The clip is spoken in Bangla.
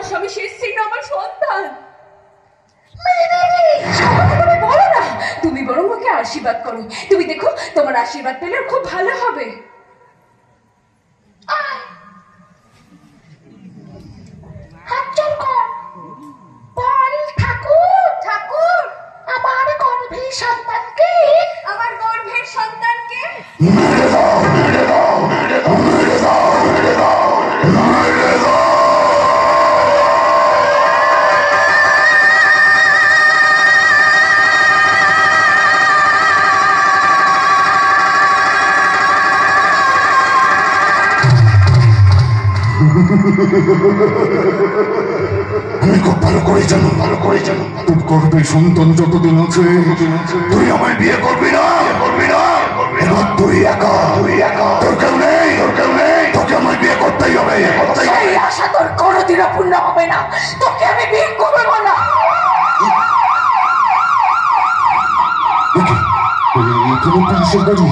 স্বামী শেষ ছিল আমার সন্তান। তুমি বলো না, তুমি বরং ওকে আশীর্বাদ করো। তুমি দেখো তোমার আশীর্বাদ পেলে খুব ভালো হবে। ঠাকুর ঠাকুর, আমার গর্ভের সন্তানকে, আমার গর্ভের সন্তানকে আমি খুব ভালো করে জানো তোর গর্ভের সন্তান যতদিন আছে তুই আমায় বিয়ে করবি না। এবার তুই একা তোর কেউ নেই তোকে আমায় বিয়ে করতেই হবে। সেই আশা তোর কোনোদিনও পূর্ণ হবে না। তোকে আমি বিয়ে করবো না। পুলিশের গাড়ি